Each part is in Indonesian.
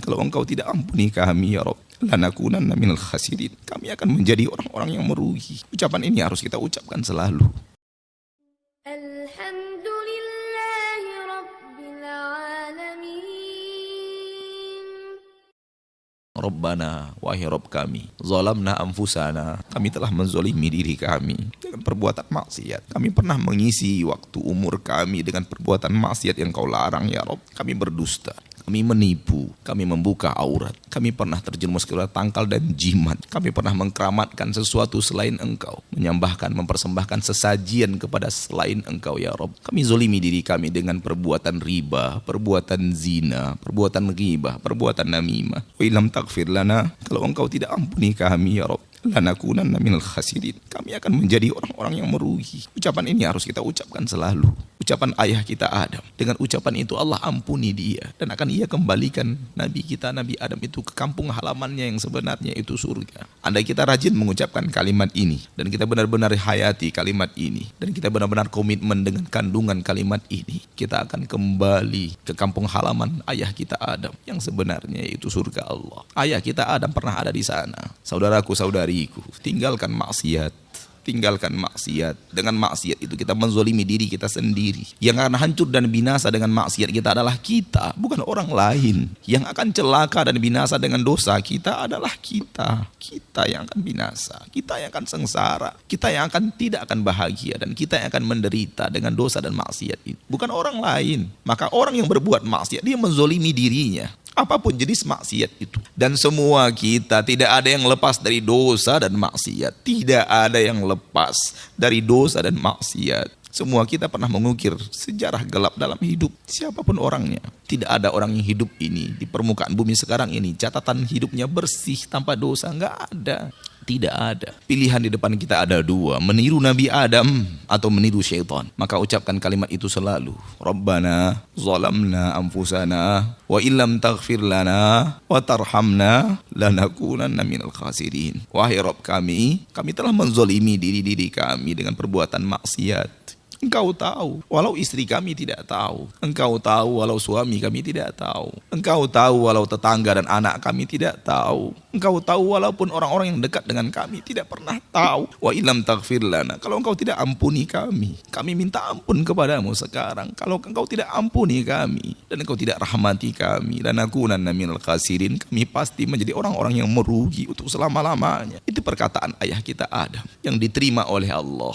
Kalau Engkau tidak ampuni kami ya Rabb, lanakunanna minal khasirin. Kami akan menjadi orang-orang yang merugi. Ucapan ini harus kita ucapkan selalu. Alhamdulillahi Rabbil Alamin. Rabbana, wahai Rabb kami, zalamna anfusana, kami telah menzolimi diri kami dengan perbuatan maksiat. Kami pernah mengisi waktu umur kami dengan perbuatan maksiat yang Kau larang ya Rabb. Kami berdusta, kami menipu, kami membuka aurat, kami pernah terjerumus ke dalam tangkal dan jimat, kami pernah mengkeramatkan sesuatu selain Engkau, menyembahkan, mempersembahkan sesajian kepada selain Engkau ya Rabb. Kami zolimi diri kami dengan perbuatan riba, perbuatan zina, perbuatan ghibah, perbuatan namimah. Wa illam taghfir lana, kalau Engkau tidak ampuni kami ya Rabb, lanakunanna minal khasirin. Kami akan menjadi orang-orang yang merugi. Ucapan ini harus kita ucapkan selalu. Ucapan ayah kita Adam. Dengan ucapan itu Allah ampuni dia, dan akan Ia kembalikan Nabi kita Nabi Adam itu ke kampung halamannya yang sebenarnya, itu surga. Andai kita rajin mengucapkan kalimat ini, dan kita benar-benar hayati kalimat ini, dan kita benar-benar komitmen dengan kandungan kalimat ini, kita akan kembali ke kampung halaman ayah kita Adam yang sebenarnya, itu surga Allah. Ayah kita Adam pernah ada di sana. Saudaraku, saudariku, tinggalkan maksiat. Tinggalkan maksiat. Dengan maksiat itu kita menzolimi diri kita sendiri. Yang akan hancur dan binasa dengan maksiat kita adalah kita, bukan orang lain. Yang akan celaka dan binasa dengan dosa kita adalah kita. Kita yang akan binasa, kita yang akan sengsara, kita yang akan tidak akan bahagia, dan kita yang akan menderita dengan dosa dan maksiat itu, bukan orang lain. Maka orang yang berbuat maksiat, dia menzolimi dirinya, apapun jenis maksiat itu. Dan semua kita, tidak ada yang lepas dari dosa dan maksiat. Tidak ada yang lepas dari dosa dan maksiat. Semua kita pernah mengukir sejarah gelap dalam hidup, siapapun orangnya. Tidak ada orang yang hidup ini di permukaan bumi sekarang ini catatan hidupnya bersih tanpa dosa, nggak ada. Tidak ada. Pilihan di depan kita ada dua, meniru Nabi Adam atau meniru syaitan. Maka ucapkan kalimat itu selalu. Rabbana zalamna anfusana wa illam taghfir lana wa tarhamna lanakunanna minal khasirin. Wahai Rabb kami telah menzolimi diri-diri kami dengan perbuatan maksiat. Engkau tahu, walau istri kami tidak tahu. Engkau tahu, walau suami kami tidak tahu. Engkau tahu, walau tetangga dan anak kami tidak tahu. Engkau tahu, walaupun orang-orang yang dekat dengan kami tidak pernah tahu. Wa illam taghfir lana, kalau Engkau tidak ampuni kami minta ampun kepadamu sekarang. Kalau Engkau tidak ampuni kami dan Engkau tidak rahmati kami, lanakunanna minal khasirin, kami pasti menjadi orang-orang yang merugi untuk selama-lamanya. Itu perkataan ayah kita Adam yang diterima oleh Allah.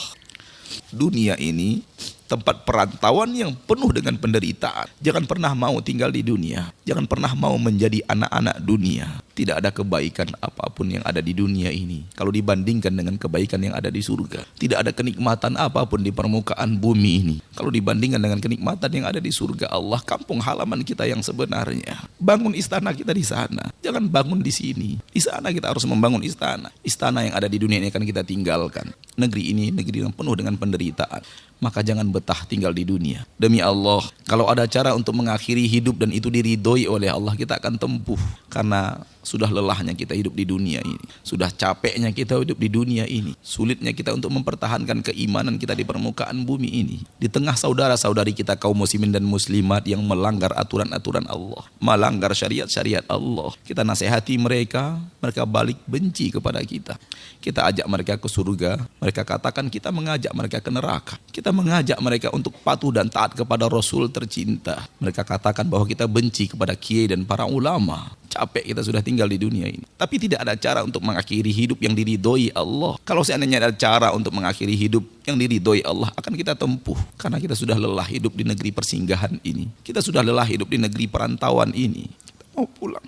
Dunia ini tempat perantauan yang penuh dengan penderitaan. Jangan pernah mau tinggal di dunia. Jangan pernah mau menjadi anak-anak dunia. Tidak ada kebaikan apapun yang ada di dunia ini kalau dibandingkan dengan kebaikan yang ada di surga. Tidak ada kenikmatan apapun di permukaan bumi ini kalau dibandingkan dengan kenikmatan yang ada di surga Allah, kampung halaman kita yang sebenarnya. Bangun istana kita di sana. Jangan bangun di sini. Di sana kita harus membangun istana. Istana yang ada di dunia ini akan kita tinggalkan. Negeri ini negeri yang penuh dengan penderitaan. Maka jangan betah tinggal di dunia. Demi Allah, kalau ada cara untuk mengakhiri hidup dan itu diridhoi oleh Allah, kita akan tempuh. Karena sudah lelahnya kita hidup di dunia ini. Sudah capeknya kita hidup di dunia ini. Sulitnya kita untuk mempertahankan keimanan kita di permukaan bumi ini. Di tengah saudara-saudari kita kaum muslimin dan muslimat yang melanggar aturan-aturan Allah. Melanggar syariat-syariat Allah. Kita nasihati mereka, mereka balik benci kepada kita. Kita ajak mereka ke surga, mereka katakan kita mengajak mereka ke neraka. Kita mengajak mereka untuk patuh dan taat kepada Rasul tercinta. Mereka katakan bahwa kita benci kepada kiai dan para ulama. Capek kita sudah tinggal di dunia ini. Tapi tidak ada cara untuk mengakhiri hidup yang diridhoi Allah. Kalau seandainya ada cara untuk mengakhiri hidup yang diridhoi Allah, akan kita tempuh. Karena kita sudah lelah hidup di negeri persinggahan ini. Kita sudah lelah hidup di negeri perantauan ini. Kita mau pulang.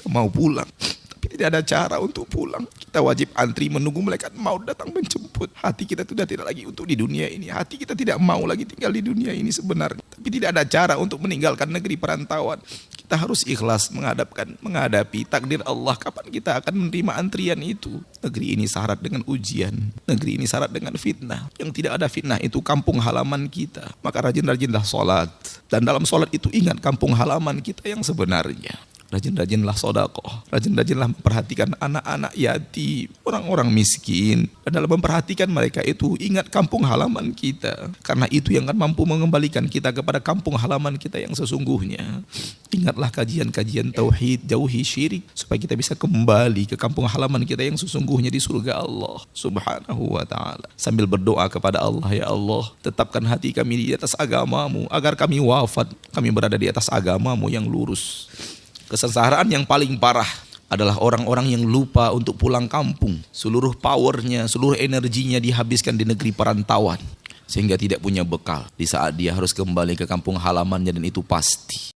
Mau pulang, tapi tidak ada cara untuk pulang. Kita wajib antri menunggu malaikat maut datang menjemput. Hati kita sudah tidak lagi untuk di dunia ini. Hati kita tidak mau lagi tinggal di dunia ini sebenarnya. Tapi tidak ada cara untuk meninggalkan negeri perantauan. Kita harus ikhlas menghadapi takdir Allah. Kapan kita akan menerima antrian itu? Negeri ini syarat dengan ujian. Negeri ini syarat dengan fitnah. Yang tidak ada fitnah itu kampung halaman kita. Maka rajin-rajinlah sholat. Dan dalam sholat itu ingat kampung halaman kita yang sebenarnya. Rajin-rajinlah sedekah, rajin-rajinlah memperhatikan anak-anak yatim, orang-orang miskin. Dan dalam memperhatikan mereka itu, ingat kampung halaman kita. Karena itu yang akan mampu mengembalikan kita kepada kampung halaman kita yang sesungguhnya. Ingatlah kajian-kajian tauhid, jauhi syirik, supaya kita bisa kembali ke kampung halaman kita yang sesungguhnya di surga Allah Subhanahu wa ta'ala. Sambil berdoa kepada Allah, ya Allah, tetapkan hati kami di atas agamamu, agar kami wafat, kami berada di atas agamamu yang lurus. Kesengsaraan yang paling parah adalah orang-orang yang lupa untuk pulang kampung. Seluruh powernya, seluruh energinya dihabiskan di negeri perantauan, sehingga tidak punya bekal di saat dia harus kembali ke kampung halamannya, dan itu pasti